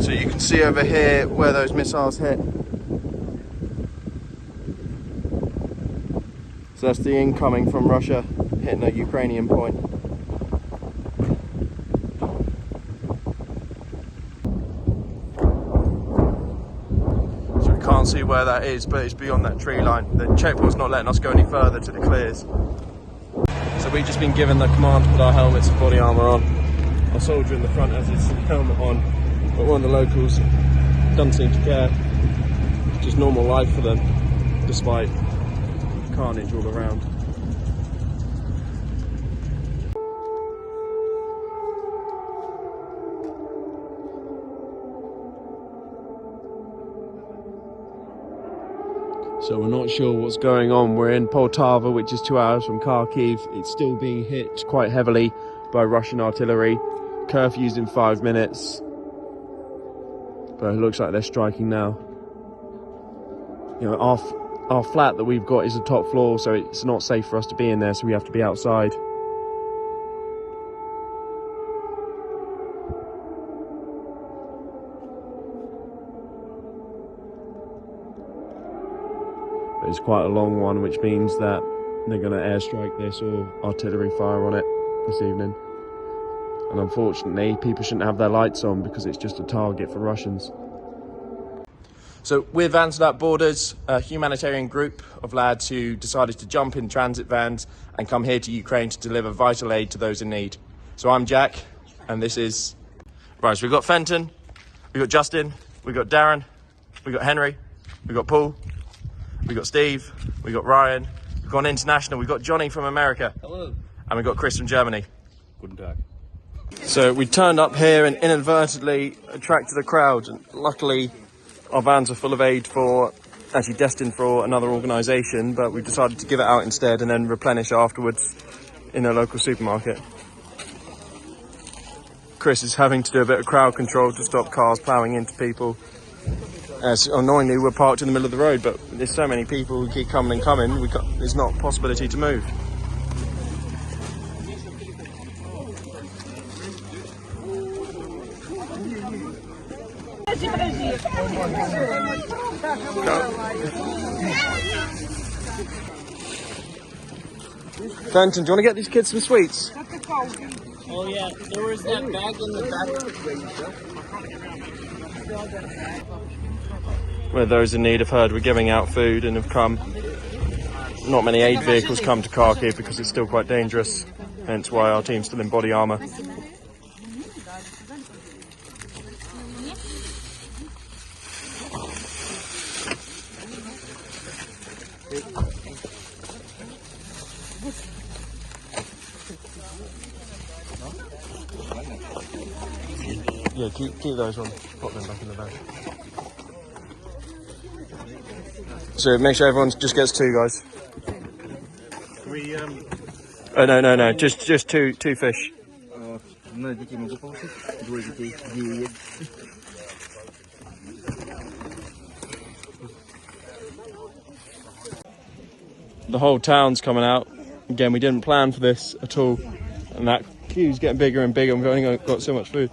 So you can see over here where those missiles hit. So that's the incoming from Russia hitting a Ukrainian point. So we can't see where that is, but it's beyond that tree line. The checkpoint's not letting us go any further till it clears. So we've just been given the command to put our helmets and body armour on. Our soldier in the front has his helmet on, but one of the locals doesn't seem to care. It's just normal life for them, despite carnage all around. So we're not sure what's going on. We're in Poltava, which is 2 hours from Kharkiv. It's still being hit quite heavily by Russian artillery. Curfew's in 5 minutes. But it looks like they're striking now. You know, our flat that we've got is a top floor, so it's not safe for us to be in there, so we have to be outside. But it's quite a long one, which means that they're going to airstrike this or artillery fire on it this evening. And unfortunately, people shouldn't have their lights on because it's just a target for Russians. So we're Vans Without Borders, a humanitarian group of lads who decided to jump in transit vans and come here to Ukraine to deliver vital aid to those in need. So I'm Jack, and this is... Right, so we've got Fenton, we've got Justin, we've got Darren, we've got Henry, we've got Paul, we've got Steve, we've got Ryan, we've got an international, we've got Johnny from America. Hello. And we've got Chris from Germany. Guten Tag. So we turned up here and inadvertently attracted a crowd, and luckily our vans are full of aid actually destined for another organisation, but we decided to give it out instead and then replenish afterwards in a local supermarket. Chris is having to do a bit of crowd control to stop cars ploughing into people. As annoyingly, we're parked in the middle of the road, but there's so many people who keep coming and coming, there's not a possibility to move. Fenton, do you want to get these kids some sweets? Oh yeah, there was that bag in the back. Where those in need have heard we're giving out food and have come. Not many aid vehicles come to Kharkiv because it's still quite dangerous, hence why our team's still in body armour. Yeah, keep those on. Put them back in the bag. So make sure everyone just gets 2, guys. Can we, Oh no, just two fish. The whole town's coming out. Again, we didn't plan for this at all, and that queue's getting bigger and bigger, and we've only got so much food.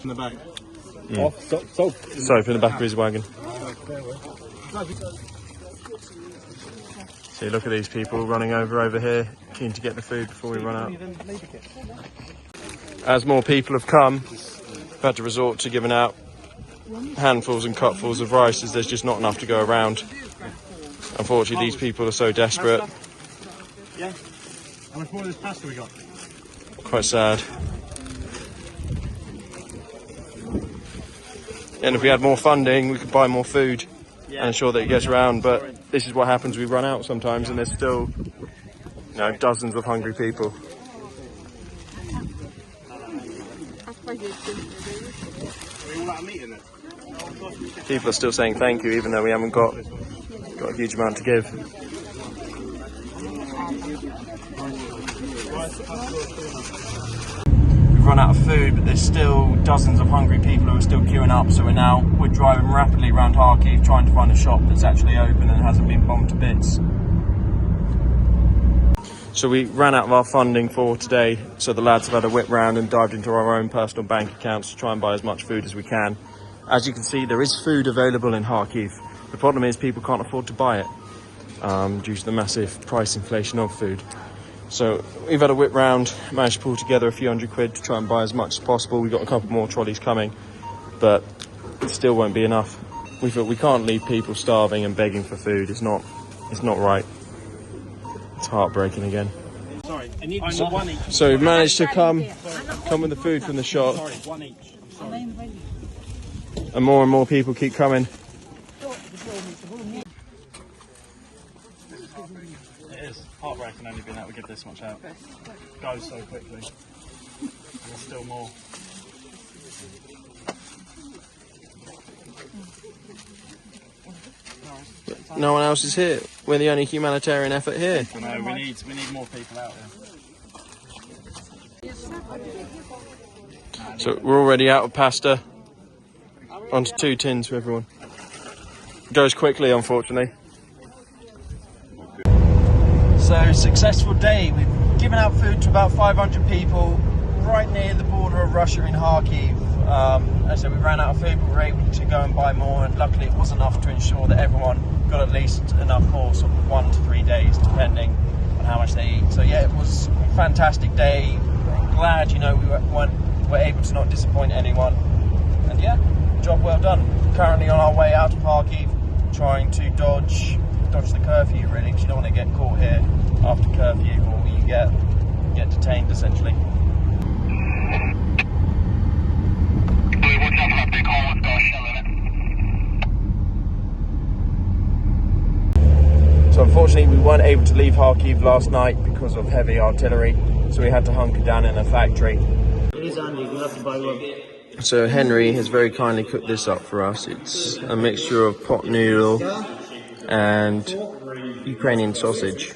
in the back? Soap in the back of his wagon. See, look at these people running over here, keen to get the food before we run out. As more people have come, we've had to resort to giving out handfuls and cupfuls of rice, as there's just not enough to go around. Unfortunately, these people are so desperate. Yeah. How much more of this pasta we got? Quite sad. And if we had more funding, we could buy more food and ensure that it gets around. But this is what happens: we run out sometimes, and there's still, dozens of hungry people. People are still saying thank you, even though we haven't got a huge amount to give. We've run out of food, but there's still dozens of hungry people who are still queuing up. So we're driving rapidly around Kharkiv, trying to find a shop that's actually open and hasn't been bombed to bits. So we ran out of our funding for today, so the lads have had a whip round and dived into our own personal bank accounts to try and buy as much food as we can. As you can see, there is food available in Kharkiv. The problem is people can't afford to buy it due to the massive price inflation of food. So we've had a whip round, managed to pull together a few £100 to try and buy as much as possible. We've got a couple more trolleys coming, but it still won't be enough. We thought we can't leave people starving and begging for food. It's not right. It's heartbreaking again. Sorry, I need one each. So we've managed to come with the food from the shop. Sorry, one each. Sorry. And more people keep coming. It is heartbreaking only being able to give this much out. It goes so quickly. And there's still more. No one else is here. We're the only humanitarian effort here. No, we need more people out there. So we're already out of pasta. Onto 2 tins for everyone. Goes quickly, unfortunately. So, successful day. We've given out food to about 500 people right near the border of Russia in Kharkiv. As I said, we ran out of food, but we were able to go and buy more, and luckily it was enough to ensure that everyone got at least enough for sort of 1 to 3 days, depending on how much they eat. So yeah, it was a fantastic day. Glad, we were able to not disappoint anyone. And yeah, job well done. Currently on our way out of Kharkiv, trying to dodge the curfew really, because you don't want to get caught here after curfew, or you get detained essentially. So unfortunately we weren't able to leave Kharkiv last night because of heavy artillery, so we had to hunker down in a factory. So Henry has very kindly cooked this up for us. It's a mixture of pot noodle and Ukrainian sausage.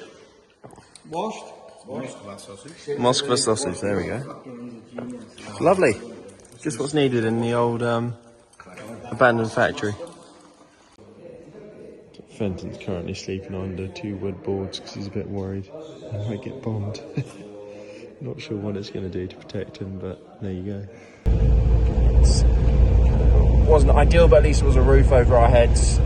Moskva sausage, there we go. Lovely. Just what's needed in the old abandoned factory. Fenton's currently sleeping under 2 wood boards because he's a bit worried he might get bombed. Not sure what it's going to do to protect him, but there you go. It wasn't ideal, but at least it was a roof over our heads.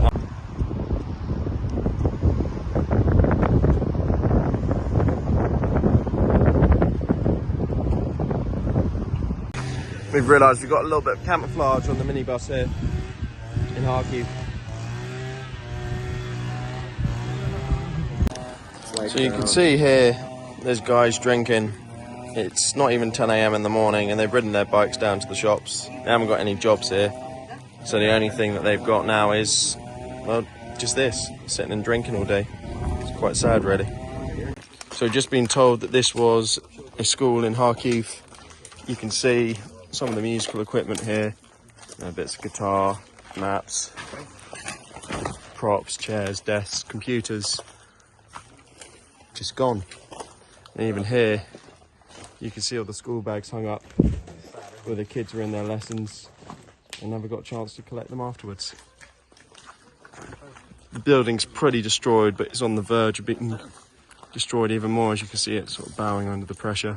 We've realised we've got a little bit of camouflage on the minibus here in Kharkiv. So you can see here, there's guys drinking. It's not even 10 AM in the morning and they've ridden their bikes down to the shops. They haven't got any jobs here. So the only thing that they've got now is, well, just this, sitting and drinking all day. It's quite sad really. So just been told that this was a school in Kharkiv. You can see some of the musical equipment here. Bits of guitar, maps, props, chairs, desks, computers. Just gone. And even here you can see all the school bags hung up where the kids were in their lessons and never got a chance to collect them afterwards. The building's pretty destroyed, but it's on the verge of being destroyed even more. As you can see, it's sort of bowing under the pressure.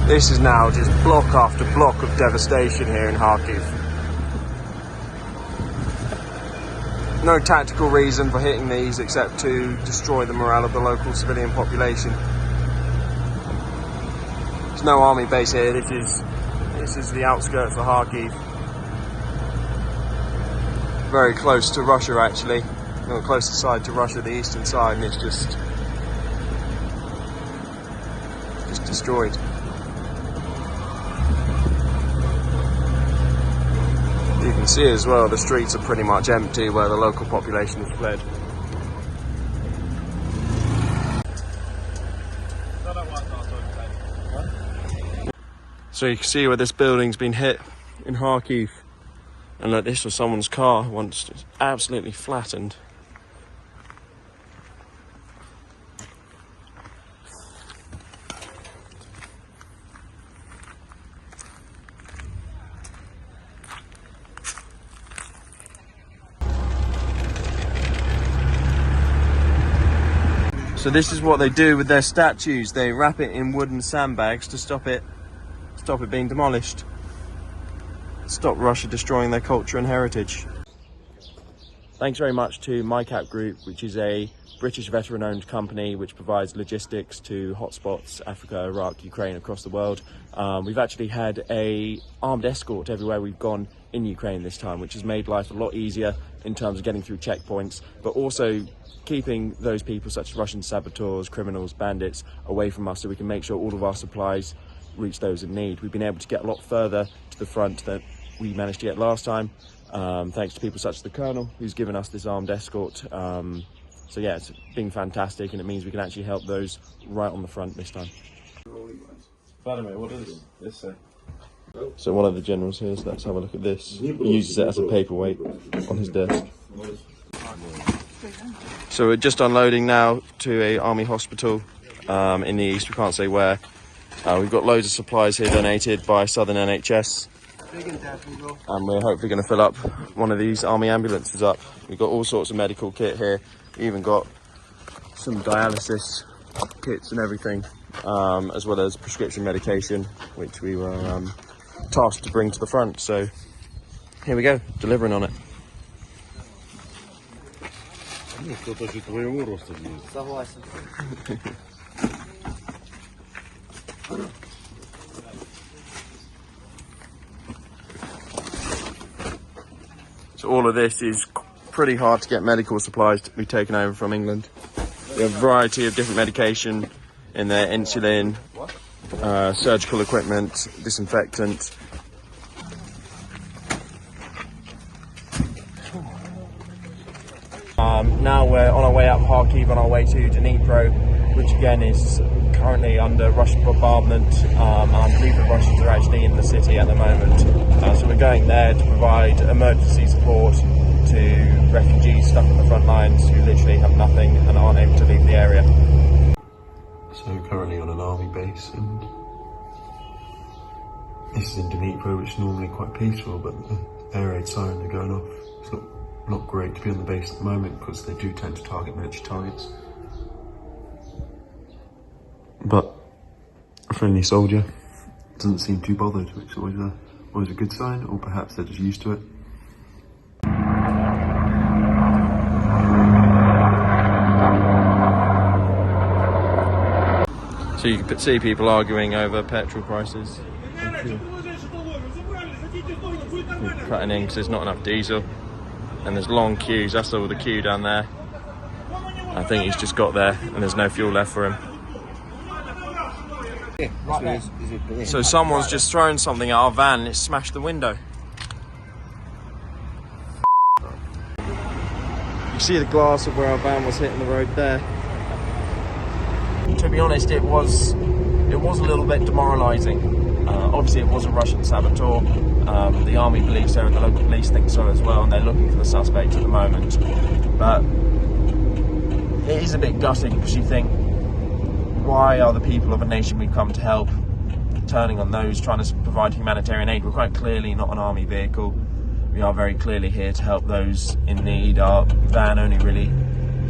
This is now just block after block of devastation here in Kharkiv. No tactical reason for hitting these except to destroy the morale of the local civilian population. There's no army base here. This is the outskirts of Kharkiv. Very close to Russia actually. On the closest side to Russia, the eastern side, and it's just destroyed. You can see as well, the streets are pretty much empty where the local population has fled. So you can see where this building's been hit in Kharkiv. And look, this was someone's car once, just absolutely flattened. So this is what they do with their statues. They wrap it in wooden sandbags to stop it being demolished. Stop Russia destroying their culture and heritage. Thanks very much to MyCap Group, which is a British veteran-owned company which provides logistics to hotspots, Africa, Iraq, Ukraine, across the world. We've actually had a armed escort everywhere we've gone in Ukraine this time, which has made life a lot easier in terms of getting through checkpoints, but also keeping those people such as Russian saboteurs, criminals, bandits away from us, so we can make sure all of our supplies reach those in need. We've been able to get a lot further to the front than we managed to get last time, thanks to people such as the Colonel, who's given us this armed escort. So yeah, it's been fantastic, and it means we can actually help those right on the front this time. Valerie, what does this say? So one of the generals here, so let's have a look at this. He uses it as a paperweight on his desk. So we're just unloading now to a army hospital in the east, we can't say where. We've got loads of supplies here donated by Southern NHS, and we're hopefully going to fill up one of these army ambulances up. We've got all sorts of medical kit here. We even got some dialysis kits and everything, as well as prescription medication, which we were tasked to bring to the front. So here we go, delivering on it. So all of this is pretty hard to get medical supplies to be taken over from England. We have a variety of different medication in there: insulin, surgical equipment, disinfectant. Now we're on our way up Kharkiv, on our way to Dnipro, which again is currently under Russian bombardment. I believe the Russians are actually in the city at the moment. So we're going there to provide emergency support to refugees stuck on the front lines who literally have nothing and aren't able to leave the area. So currently on an army base, and this is in Dnipro, which is normally quite peaceful, but the air raid sirens are going off. It's not great to be on the base at the moment because they do tend to target military targets. But a friendly soldier doesn't seem too bothered, which is always a good sign, or perhaps they're just used to it. So you can see people arguing over petrol prices. Cutting in because there's not enough diesel, and there's long queues. That's all the queue down there. I think he's just got there and there's no fuel left for him. So someone's just thrown something at our van and it smashed the window. You see the glass of where our van was hitting the road there. To be honest, it was a little bit demoralising. Obviously it was a Russian saboteur. The army believes so, and the local police think so as well, and they're looking for the suspect at the moment. But it is a bit gutting because you think, why are the people of a nation we've come to help turning on those trying to provide humanitarian aid? We're quite clearly not an army vehicle. We are very clearly here to help those in need. Our van only really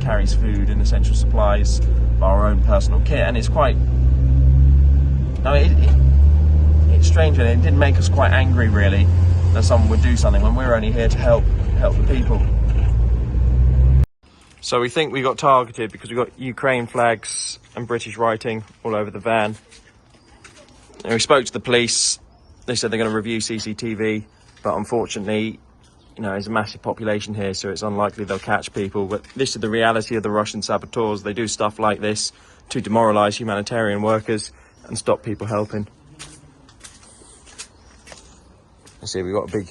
carries food and essential supplies, our own personal kit, and it's quite... No, it's strange, and it did make us quite angry, really, that someone would do something when we're only here to help the people. So we think we got targeted because we got Ukraine flags and British writing all over the van. And we spoke to the police. They said they're going to review CCTV, but unfortunately, you know, there's a massive population here, so it's unlikely they'll catch people. But this is the reality of the Russian saboteurs. They do stuff like this to demoralise humanitarian workers and stop people helping. You see, we've got a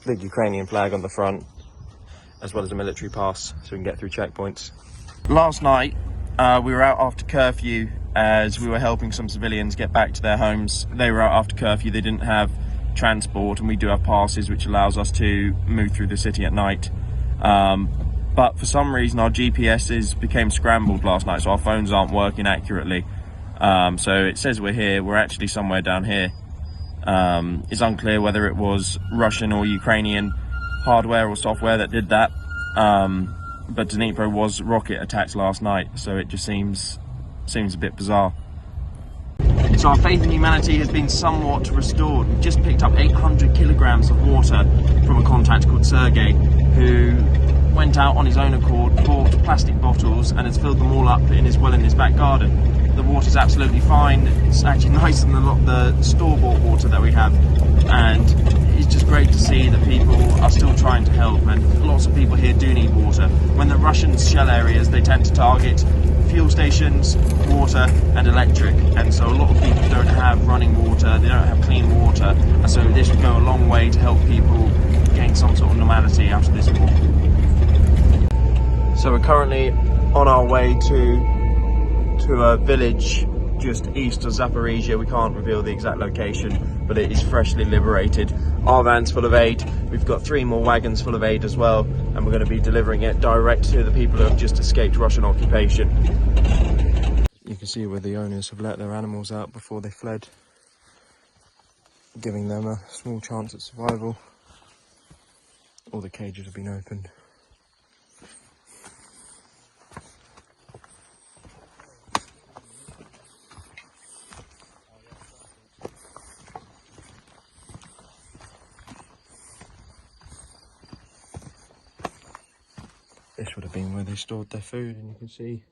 big Ukrainian flag on the front, as well as a military pass, so we can get through checkpoints. Last night, we were out after curfew as we were helping some civilians get back to their homes. They were out after curfew, they didn't have transport, and we do have passes, which allows us to move through the city at night. But for some reason, our GPSs became scrambled last night, so our phones aren't working accurately. So it says we're here, we're actually somewhere down here. It's unclear whether it was Russian or Ukrainian hardware or software that did that. but Dnipro was rocket attacked last night, so it just seems a bit bizarre. So our faith in humanity has been somewhat restored. We've just picked up 800 kilograms of water from a contact called Sergey, who went out on his own accord, bought plastic bottles and has filled them all up in his back garden. The water's absolutely fine. It's actually nicer than the store-bought water that we have, and it's just great to see that people are still trying to help, and lots of people here do need water. When the Russians shell areas, they tend to target fuel stations, water and electric, and so a lot of people don't have running water, they don't have clean water, and so this would go a long way to help people gain some sort of normality out of this war. So we're currently on our way to a village just east of Zaporizhia. We can't reveal the exact location, but it is freshly liberated. Our van's full of aid. We've got 3 more wagons full of aid as well, and we're going to be delivering it direct to the people who have just escaped Russian occupation. You can see where the owners have let their animals out before they fled, giving them a small chance at survival. All the cages have been opened. This would have been where they stored their food, and you can see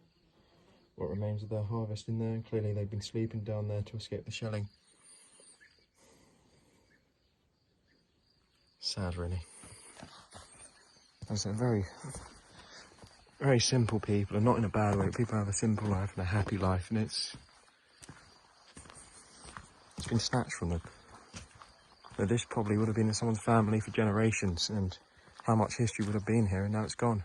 what remains of their harvest in there. Clearly they've been sleeping down there to escape the shelling. Sad, really. They're very, very simple people, and not in a bad way. People have a simple life and a happy life, and it's been snatched from them. But this probably would have been in someone's family for generations, and how much history would have been here, and now it's gone.